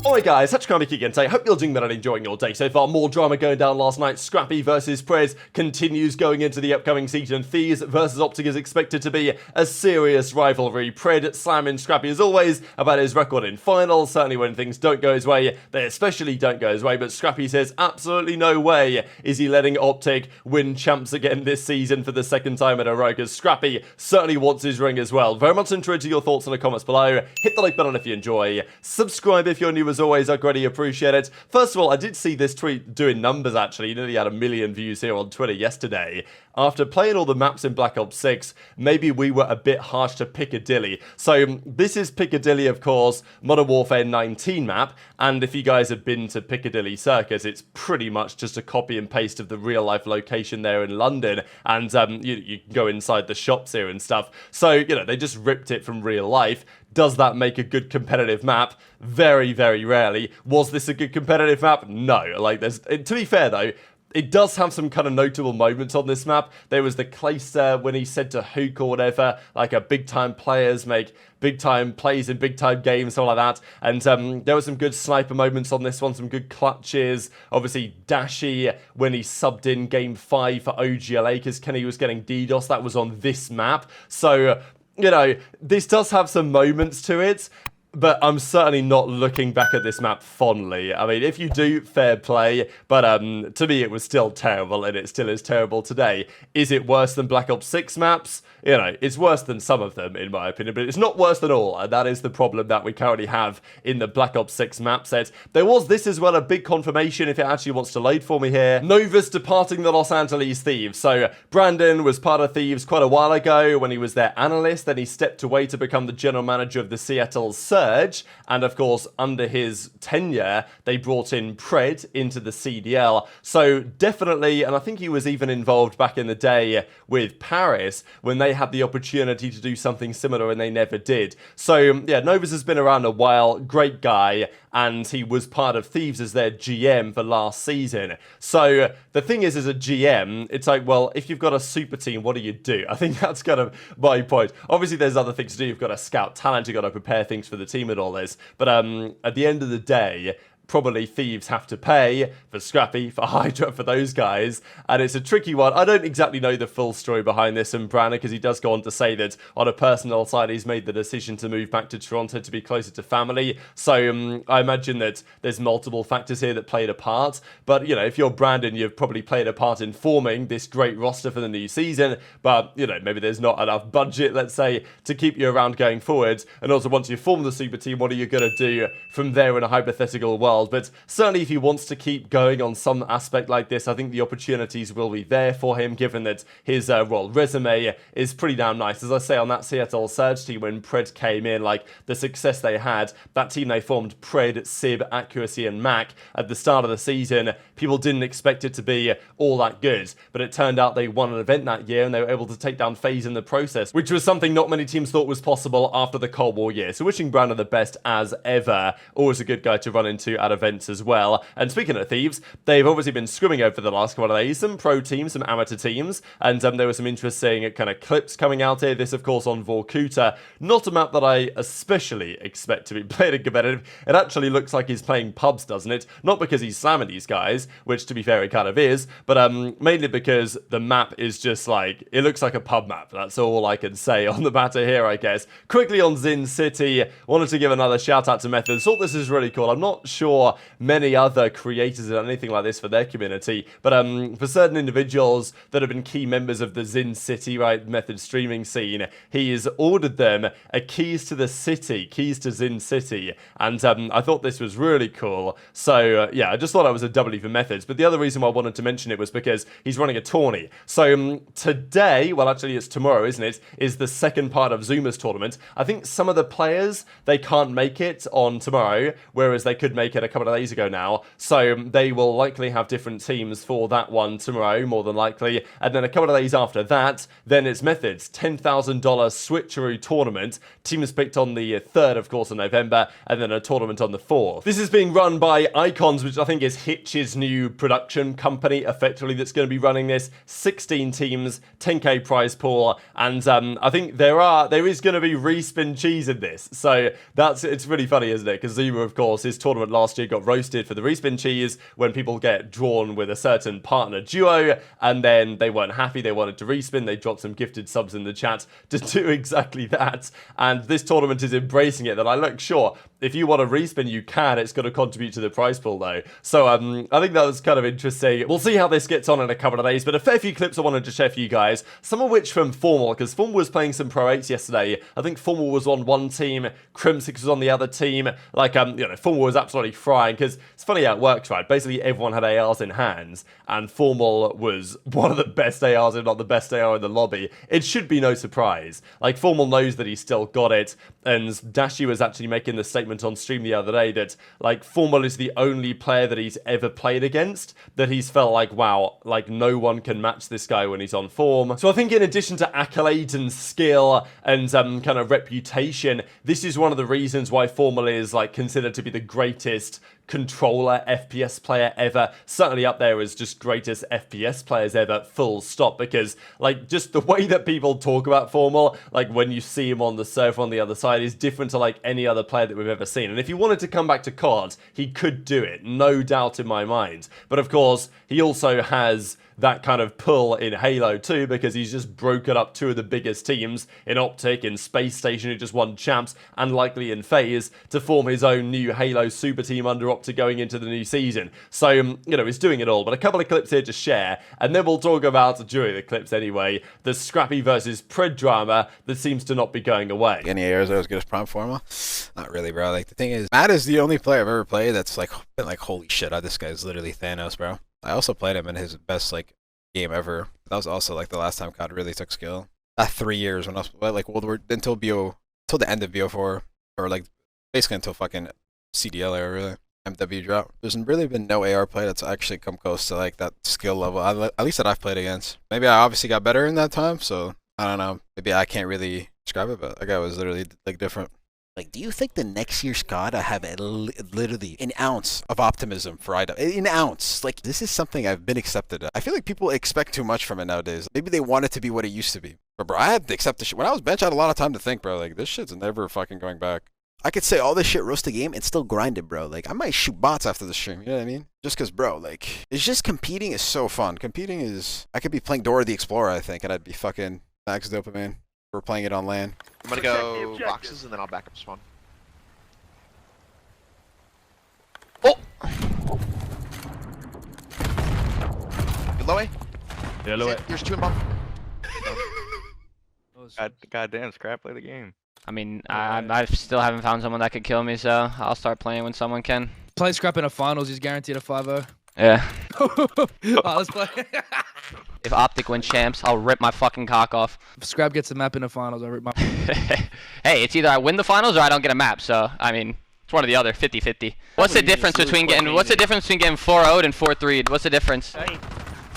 Alright guys, HyDra again today. Hope you're doing better and enjoying your day so far. More drama going down last night. Scrappy versus Priestahh continues going into the upcoming season. Thieves versus OpTic is expected to be a serious rivalry. Priestahh slamming Scrappy as always about his record in finals. Certainly when things don't go his way, they especially don't go his way. But Scrappy says absolutely no way is he letting OpTic win champs again this season for the second time in a row, because Scrappy certainly wants his ring as well. Very much interested to your thoughts in the comments below. Hit the like button if you enjoy. Subscribe if you're new as always, I greatly appreciate it. First of all, I did see this tweet doing numbers actually. You nearly had 1 million views here on Twitter yesterday. After playing all the maps in Black Ops 6, maybe we were a bit harsh to Piccadilly. So this is Piccadilly, of course, Modern Warfare 19 map, and if you guys have been to Piccadilly Circus, it's pretty much just a copy and paste of the real life location there in London, and you can go inside the shops here and stuff. So, you know, they just ripped it from real life. Does that make a good competitive map? Very, very rarely. Was this a good competitive map? No. Like, to be fair though, it does have some kind of notable moments on this map. There was the Clayster when he said to Hook or whatever, like, a big time players make big time plays in big time games, something like that. And there were some good sniper moments on this one, some good clutches. Obviously, Dashy when he subbed in game 5 for OGLA because Kenny was getting DDoS. That was on this map. So, you know, this does have some moments to it, but I'm certainly not looking back at this map fondly. I mean, if you do, fair play, but to me it was still terrible, and it still is terrible today. Is it worse than Black Ops 6 maps? You know, it's worse than some of them, in my opinion, but it's not worse than all, and that is the problem that we currently have in the Black Ops 6 map set. There was this as well, a big confirmation, if it actually wants to load for me here. Novus departing the Los Angeles Thieves. So, Brandon was part of Thieves quite a while ago when he was their analyst, then he stepped away to become the general manager of the Seattle Surge, and of course, under his tenure, they brought in Pred into the CDL. So, definitely, and I think he was even involved back in the day with Paris, when they had the opportunity to do something similar and they never did. So yeah, Novus has been around a while, great guy, and he was part of Thieves as their GM for last season. So the thing is, as a GM, it's like, well, if you've got a super team, what do you do? I think that's kind of my point. Obviously, there's other things to do. You've got to scout talent, you've got to prepare things for the team and all this. But at the end of the day, probably Thieves have to pay for Scrappy, for HyDra, for those guys, and it's a tricky one. I don't exactly know the full story behind this and Brandon, because he does go on to say that on a personal side he's made the decision to move back to Toronto to be closer to family. So I imagine that there's multiple factors here that played a part, but you know, if you're Brandon, you've probably played a part in forming this great roster for the new season, but you know, maybe there's not enough budget, let's say, to keep you around going forward. And also, once you form the super team, what are you going to do from there in a hypothetical world? But certainly if he wants to keep going on some aspect like this, I think the opportunities will be there for him, given that his resume is pretty damn nice. As I say, on that Seattle Surge team when Pred came in, like the success they had, that team they formed, Pred, Sib, Accuracy and Mack, at the start of the season, people didn't expect it to be all that good, but it turned out they won an event that year and they were able to take down FaZe in the process, which was something not many teams thought was possible after the Cold War year. So wishing Brandon the best as ever. Always a good guy to run into at events as well. And speaking of Thieves, they've obviously been scrimming over the last couple of days, some pro teams, some amateur teams, and there were some interesting kind of clips coming out here. This, of course, on Vorkuta. Not a map that I especially expect to be played in competitive. It actually looks like he's playing pubs, doesn't it? Not because he's slamming these guys, which to be fair, it kind of is, but mainly because the map is just like, it looks like a pub map. That's all I can say on the matter here, I guess. Quickly on Zin City, wanted to give another shout out to Methods. Thought this is really cool. I'm not sure many other creators and anything like this for their community, but for certain individuals that have been key members of the Zin City, right, Method streaming scene, he's ordered them a keys to the city, keys to Zin City, and I thought this was really cool. So yeah, I just thought it was a W for Methods, but the other reason why I wanted to mention it was because he's running a tourney. So today, well actually it's tomorrow, isn't it, is the second part of Zuma's tournament. I think some of the players, they can't make it on tomorrow, whereas they could make it been a couple of days ago now. So they will likely have different teams for that one tomorrow, more than likely. And then a couple of days after that, then it's Methods, $10,000 switcheroo tournament. Teams picked on the 3rd, of course, of November, and then a tournament on the 4th. This is being run by Icons, which I think is Hitch's new production company, effectively, that's going to be running this. 16 teams, 10k prize pool, and I think there is going to be respin cheese in this. So it's really funny, isn't it? Because Zuma, of course, his tournament last year got roasted for the respin cheese when people get drawn with a certain partner duo, and then they weren't happy, they wanted to respin, they dropped some gifted subs in the chat to do exactly that, and this tournament is embracing it. That I look, sure, if you want to respin, you can. It's going to contribute to the prize pool, though. So I think that was kind of interesting. We'll see how this gets on in a couple of days, but a fair few clips I wanted to share for you guys. Some of which from FormaL, because FormaL was playing some Pro 8s yesterday. I think FormaL was on one team, Kremp was on the other team. Like, FormaL was absolutely frying, because it's funny how it works, right? Basically, everyone had ARs in hands, and FormaL was one of the best ARs, if not the best AR in the lobby. It should be no surprise. Like, FormaL knows that he's still got it, and Dashy was actually making the statement on stream the other day that, like, FormaL is the only player that he's ever played against that he's felt like, wow, like, no one can match this guy when he's on form. So I think in addition to accolades and skill and kind of reputation, this is one of the reasons why FormaL is, like, considered to be the greatest controller FPS player ever, certainly up there as just greatest FPS players ever, full stop, because, like, just the way that people talk about FormaL, like, when you see him on the server on the other side, is different to, like, any other player that we've ever seen. And if he wanted to come back to COD, he could do it, no doubt in my mind. But of course, he also has that kind of pull in Halo too, because he's just broken up two of the biggest teams in OpTic, in Space Station, who just won champs, and likely in FaZe, to form his own new Halo super team under OpTic going into the new season. So, he's doing it all. But a couple of clips here to share, and then we'll talk about, during the clips anyway, the Scrappy versus Pred drama that seems to not be going away. Any ARs are as good as Prime Forma? Not really, bro. Like, the thing is, Matt is the only player I've ever played that's, like, been like, holy shit, this guy's literally Thanos, bro. I also played him in his best, like, game ever. That was also, like, the last time COD really took skill. That 3 years when I was, like, until the end of BO4, or, like, basically until fucking CDL era, really. MW drop. There's really been no AR play that's actually come close to, like, that skill level, at least that I've played against. Maybe I obviously got better in that time, so I don't know. Maybe I can't really describe it, but that guy was literally, like, different. Like, do you think the next year's COD I have literally an ounce of optimism for HyDra? An ounce. Like, this is something I've been accepted at. I feel like people expect too much from it nowadays. Maybe they want it to be what it used to be. But, bro, I had to accept this shit. When I was bench, I had a lot of time to think, bro. Like, this shit's never fucking going back. I could say all this shit roast the game and still grind it, bro. Like, I might shoot bots after the stream, you know what I mean? Just because, bro, like, it's just competing is so fun. Competing is... I could be playing Dora the Explorer, I think, and I'd be fucking max dopamine. We're playing it on LAN. I'm gonna go boxes and then I'll back up spawn. Oh! Good low A? Yeah, low A. Here's two in bomb. Goddamn, Scrap, play the game. I mean, I still haven't found someone that could kill me, so I'll start playing when someone can. Play Scrap in a finals, he's guaranteed a 5-0. Yeah. Let's play. If OpTic wins champs, I'll rip my fucking cock off. If Scrap gets a map in the finals, I'll rip my... Hey, it's either I win the finals or I don't get a map, so, I mean, it's one or the other, 50-50. What's the difference between getting 4-0'd and 4-3'd? What's the difference?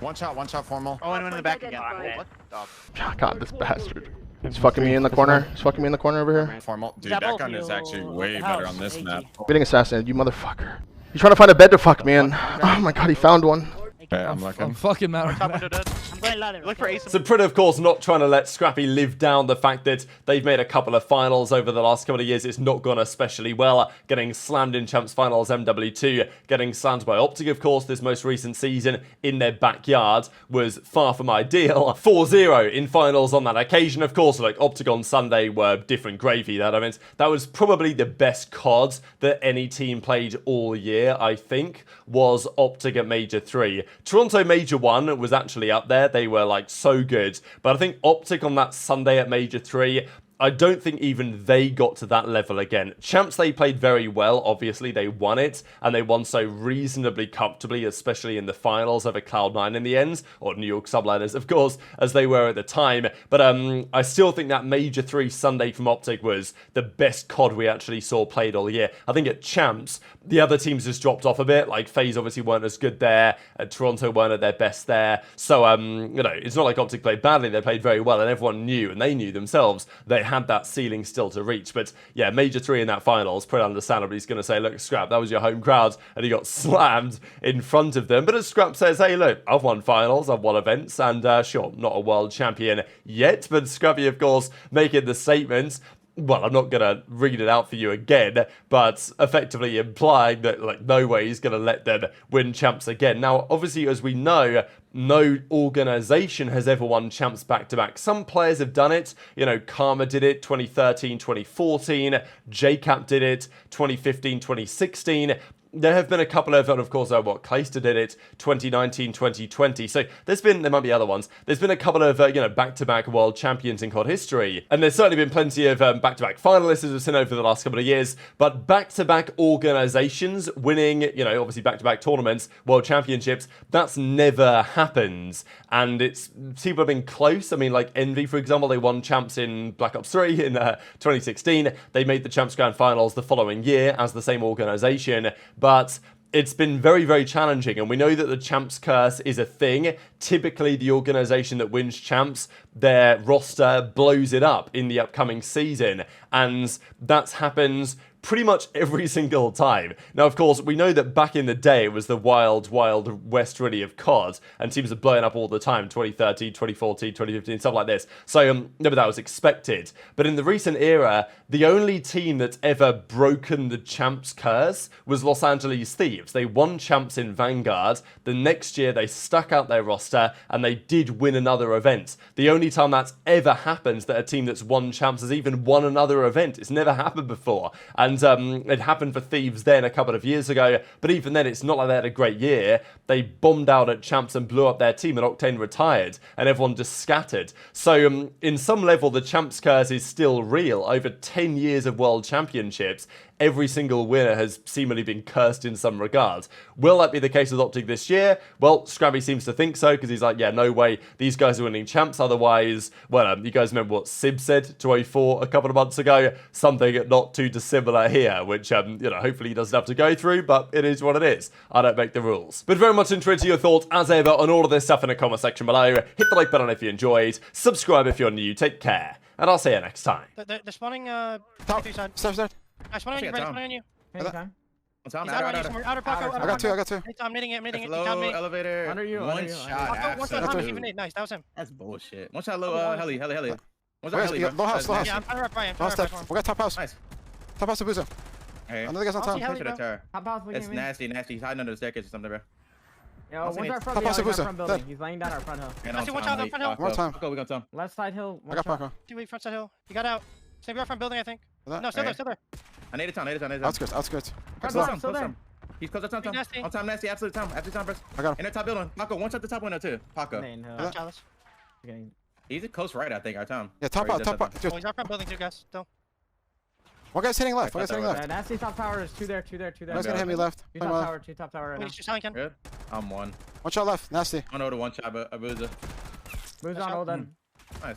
One shot FormaL. Oh, and one in the back again. What the? God, this bastard. He's fucking me in the corner. He's fucking me in the corner over here. FormaL. Dude, that gun is actually way better on this map. Getting assassinated, you motherfucker. He's trying to find a bed to fuck me in. Oh my god, he found one. Okay, I'm looking. I'm fucking mad right now. I'm going ladder. Look for ace. So Pred, of course, not trying to let Scrappy live down the fact that they've made a couple of finals over the last couple of years. It's not gone especially well. Getting slammed in Champs Finals MW2, getting slammed by OpTic, of course, this most recent season in their backyard was far from ideal. 4-0 in finals on that occasion. Of course, like OpTic on Sunday were different gravy. That was probably the best COD that any team played all year, I think, was OpTic at Major 3. Toronto Major 1 was actually up there. They were, like, so good. But I think OpTic on that Sunday at Major 3, I don't think even they got to that level again. Champs, they played very well. Obviously, they won it, and they won so reasonably comfortably, especially in the finals over Cloud9 in the end, or New York Subliners, of course, as they were at the time. But I still think that Major 3 Sunday from OpTic was the best COD we actually saw played all year. I think at Champs, the other teams just dropped off a bit. Like, FaZe obviously weren't as good there, Toronto weren't at their best there. So, you know, it's not like OpTic played badly. They played very well, and everyone knew, and they knew themselves, they had that ceiling still to reach. But yeah, Major 3 in that finals, pretty understandably, he's going to say, look, Scrap, that was your home crowd, and he got slammed in front of them. But as Scrap says, hey, look, I've won finals, I've won events, and sure, not a world champion yet, but Scrappy, of course, making the statement. Well, I'm not going to read it out for you again, but effectively implying that, like, no way he's going to let them win champs again. Now, obviously, as we know, no organization has ever won champs back-to-back. Some players have done it. You know, Karma did it 2013, 2014. JCap did it 2015, 2016. There have been a couple of, and of course, Clayster did it 2019, 2020. So there might be other ones. There's been a couple of, you know, back-to-back world champions in COD history. And there's certainly been plenty of back-to-back finalists, as we've seen over the last couple of years. But back-to-back organizations winning, you know, obviously back-to-back tournaments, world championships, that's never happened. And people have been close. I mean, like Envy, for example, they won champs in Black Ops 3 in 2016. They made the champs grand finals the following year as the same organization. But it's been very, very challenging, and we know that the champs curse is a thing. Typically, the organization that wins champs, their roster blows it up in the upcoming season, and that's happened pretty much every single time. Now, of course, we know that back in the day, it was the wild, wild west really of COD, and teams are blowing up all the time, 2013, 2014, 2015, stuff like this. So, no, but that was expected. But in the recent era, the only team that's ever broken the champs curse was Los Angeles Thieves. They won champs in Vanguard. The next year, they stuck out their roster, and they did win another event. The only time that's ever happened that a team that's won champs has even won another event. It's never happened before. And it happened for Thieves then a couple of years ago, but even then it's not like they had a great year. They bombed out at champs and blew up their team, and Octane retired, and everyone just scattered. So in some level, the champs curse is still real. Over 10 years of world championships, every single winner has seemingly been cursed in some regard. Will that be the case with OpTic this year? Well, Scrappy seems to think so, because he's like, yeah, no way, these guys are winning champs. Otherwise, well, you guys remember what Simp said to A4 a couple of months ago? Something not too dissimilar here, which, you know, hopefully he doesn't have to go through, but it is what it is. I don't make the rules. But very much interested in your thoughts, as ever, on all of this stuff in the comment section below. Hit the like button if you enjoyed. Subscribe if you're new. Take care, and I'll see you next time. They're spawning, Top. Start. I spawn on you, spawn on you. Anytime. He's outer pocket. I got two. I'm knitting it. Low elevator. Under you. One shot. One shot, not even nade. Nice, that was him. That's bullshit. One shot low, heli. One shot heli. Low house. Yeah, I'm trying to rep Brian. We got top house. Nice. Top house Abuzah. Hey. Another guy's on I'll see top. Heli, bro. Top house looking It's at me. nasty. He's hiding under the staircase or something, bro. Yo, one's our Top front house building, Abuzah. front building. He's laying down our front hill. Nasty, watch out, front hill. One time. Go, we got Tom. Left side hill. I got Paco. 2 front side hill. He got out. Save your front building, I think. No, still there. I need a Tom. Outskirts. Front Close building, Tom. still there. He's close to Tom. Nasty. On Tom, nasty. Absolute Tom. First. I got him. In the top building. Paco, one shot the top window too. Paco. Main hill. Watch out. Okay. He's a close right, I think. Our Tom. Yeah, top out. Oh, he's our front building too, guys. Still. One guy's hitting left. Nasty top tower is two there. One's gonna hit me left. Two top tower, two top tower right Wait, now. he's just selling, Ken. Good. I'm one. One shot left. Nasty. I know the one shot, but Abuzah. Moves on, hold on. Nice.